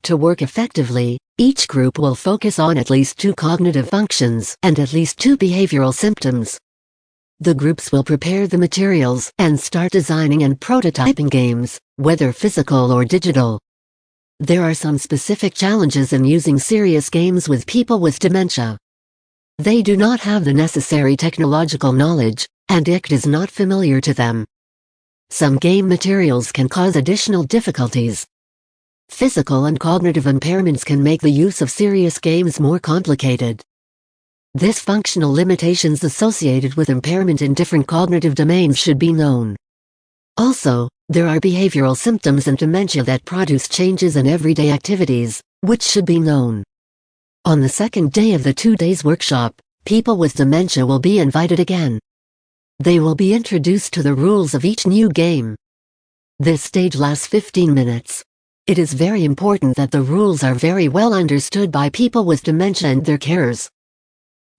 to work effectively, each group will focus on at least 2 cognitive functions and at least 2 behavioral symptoms. The groups will prepare the materials and start designing and prototyping games, whether physical or digital. There are some specific challenges in using serious games with people with dementia. They do not have the necessary technological knowledge, and IT is not familiar to them. Some game materials can cause additional difficulties. Physical and cognitive impairments can make the use of serious games more complicated. This functional limitations associated with impairment in different cognitive domains should be known. Also, there are behavioral symptoms in dementia that produce changes in everyday activities, which should be known. On the second day of the 2 days workshop, people with dementia will be invited again. They will be introduced to the rules of each new game. This stage lasts 15 minutes. It is very important that the rules are very well understood by people with dementia and their carers.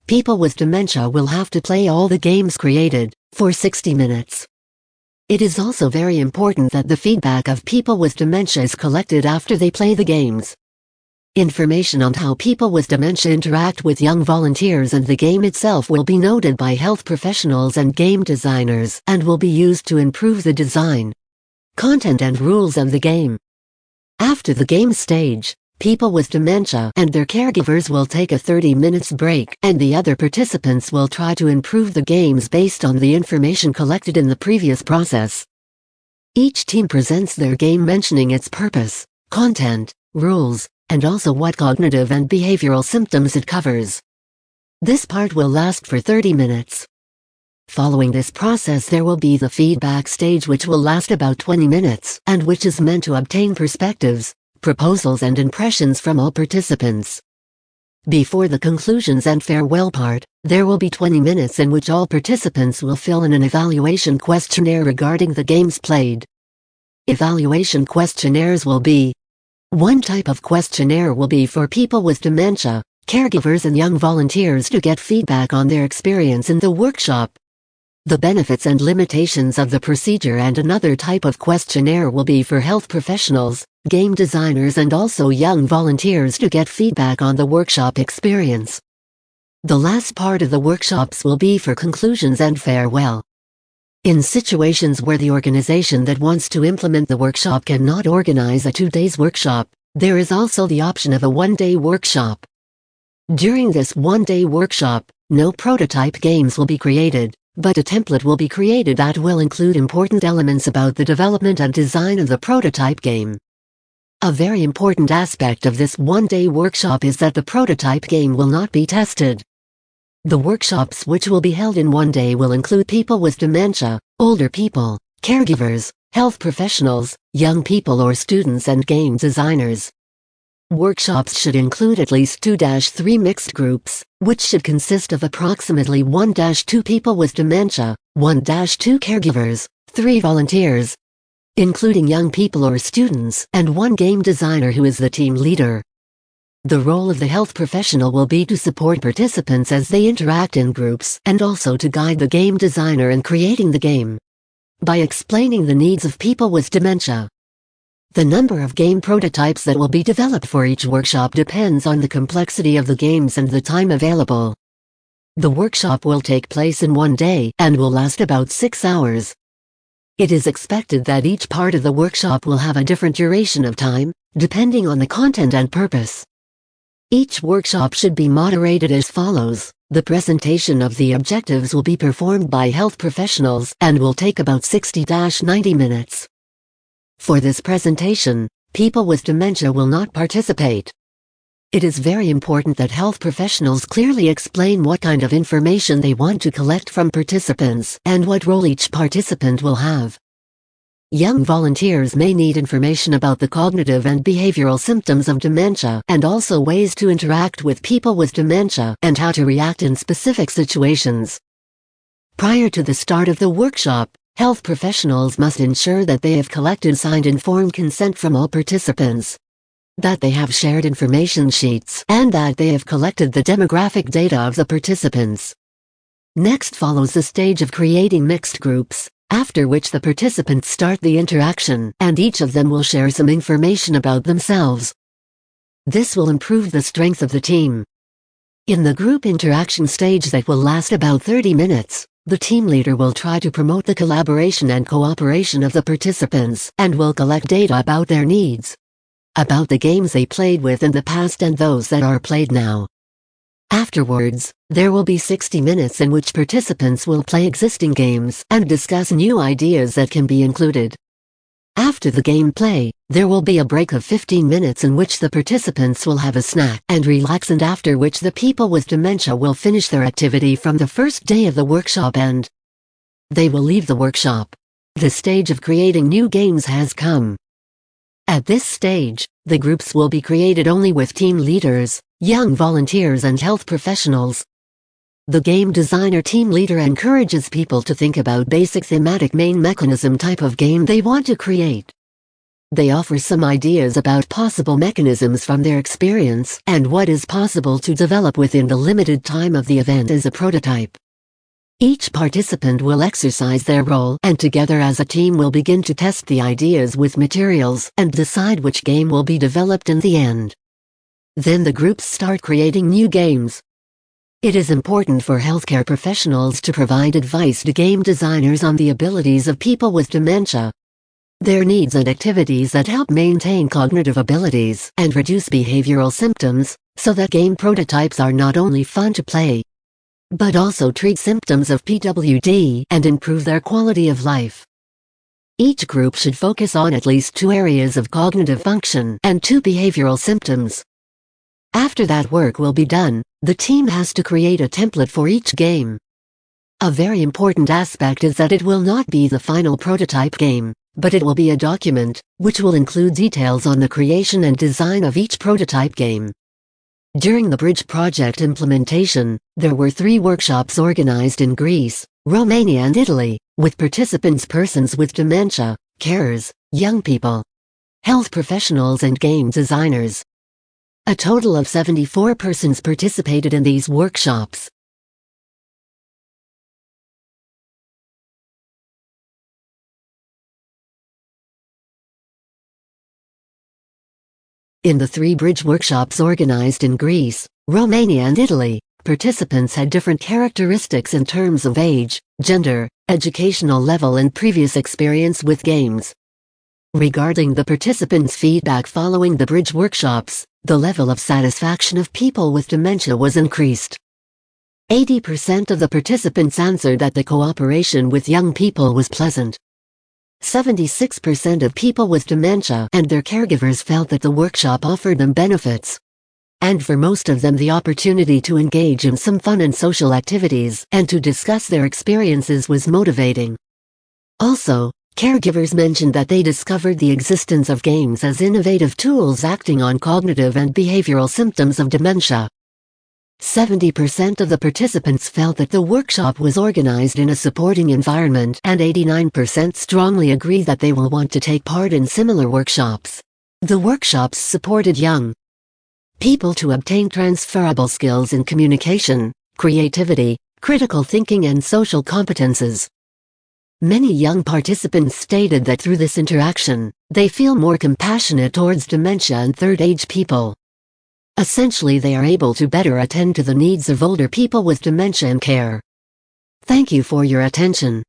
People with dementia will have to play all the games created, for 60 minutes. It is also very important that the feedback of people with dementia is collected after they play the games. Information on how people with dementia interact with young volunteers and the game itself will be noted by health professionals and game designers and will be used to improve the design, content and rules of the game. After the game stage, people with dementia and their caregivers will take a 30 minutes break and the other participants will try to improve the games based on the information collected in the previous process. Each team presents their game mentioning its purpose, content, rules, and also what cognitive and behavioral symptoms it covers. This part will last for 30 minutes. Following this process there will be the feedback stage which will last about 20 minutes and which is meant to obtain perspectives, proposals and impressions from all participants. Before the conclusions and farewell part, there will be 20 minutes in which all participants will fill in an evaluation questionnaire regarding the games played. Evaluation questionnaires will be: one type of questionnaire will be for people with dementia, caregivers and young volunteers to get feedback on their experience in the workshop, the benefits and limitations of the procedure, and another type of questionnaire will be for health professionals, game designers and also young volunteers to get feedback on the workshop experience. The last part of the workshops will be for conclusions and farewell. In situations where the organization that wants to implement the workshop cannot organize a 2 days workshop, there is also the option of a 1-day workshop. During this 1-day workshop, no prototype games will be created, but a template will be created that will include important elements about the development and design of the prototype game. A very important aspect of this 1-day workshop is that the prototype game will not be tested. The workshops which will be held in 1 day will include people with dementia, older people, caregivers, health professionals, young people or students and game designers. Workshops should include at least 2-3 mixed groups, which should consist of approximately 1-2 people with dementia, 1-2 caregivers, 3 volunteers, including young people or students, and 1 game designer who is the team leader. The role of the health professional will be to support participants as they interact in groups and also to guide the game designer in creating the game by explaining the needs of people with dementia. The number of game prototypes that will be developed for each workshop depends on the complexity of the games and the time available. The workshop will take place in 1 day and will last about 6 hours. It is expected that each part of the workshop will have a different duration of time, depending on the content and purpose. Each workshop should be moderated as follows. The presentation of the objectives will be performed by health professionals and will take about 60-90 minutes. For this presentation, people with dementia will not participate. It is very important that health professionals clearly explain what kind of information they want to collect from participants and what role each participant will have. Young volunteers may need information about the cognitive and behavioral symptoms of dementia and also ways to interact with people with dementia and how to react in specific situations. Prior to the start of the workshop, health professionals must ensure that they have collected signed informed consent from all participants, that they have shared information sheets, and that they have collected the demographic data of the participants. Next follows the stage of creating mixed groups, after which the participants start the interaction and each of them will share some information about themselves. This will improve the strength of the team. In the group interaction stage that will last about 30 minutes, the team leader will try to promote the collaboration and cooperation of the participants and will collect data about their needs, about the games they played with in the past and those that are played now. Afterwards, there will be 60 minutes in which participants will play existing games and discuss new ideas that can be included. After the gameplay, there will be a break of 15 minutes in which the participants will have a snack and relax, and after which the people with dementia will finish their activity from the first day of the workshop and they will leave the workshop. The stage of creating new games has come. At this stage, the groups will be created only with team leaders, young volunteers and health professionals. The game designer team leader encourages people to think about basic thematic main mechanism type of game they want to create. They offer some ideas about possible mechanisms from their experience and what is possible to develop within the limited time of the event as a prototype. Each participant will exercise their role and together as a team will begin to test the ideas with materials and decide which game will be developed in the end. Then the groups start creating new games. It is important for healthcare professionals to provide advice to game designers on the abilities of people with dementia, their needs and activities that help maintain cognitive abilities and reduce behavioral symptoms, so that game prototypes are not only fun to play, but also treat symptoms of PWD and improve their quality of life. Each group should focus on at least 2 areas of cognitive function and 2 behavioral symptoms. After that work will be done, the team has to create a template for each game. A very important aspect is that it will not be the final prototype game, but it will be a document, which will include details on the creation and design of each prototype game. During the Bridge project implementation, there were 3 workshops organized in Greece, Romania and Italy, with participants persons with dementia, carers, young people, health professionals and game designers. A total of 74 persons participated in these workshops. In the 3 Bridge workshops organized in Greece, Romania and Italy, participants had different characteristics in terms of age, gender, educational level and previous experience with games. Regarding the participants' feedback following the Bridge workshops, the level of satisfaction of people with dementia was increased. 80% of the participants answered that the cooperation with young people was pleasant. 76% of people with dementia and their caregivers felt that the workshop offered them benefits. And for most of them the opportunity to engage in some fun and social activities and to discuss their experiences was motivating. Also, caregivers mentioned that they discovered the existence of games as innovative tools acting on cognitive and behavioral symptoms of dementia. 70% of the participants felt that the workshop was organized in a supporting environment and 89% strongly agreed that they will want to take part in similar workshops. The workshops supported young people to obtain transferable skills in communication, creativity, critical thinking and social competences. Many young participants stated that through this interaction, they feel more compassionate towards dementia and third-age people. Essentially, they are able to better attend to the needs of older people with dementia and care. Thank you for your attention.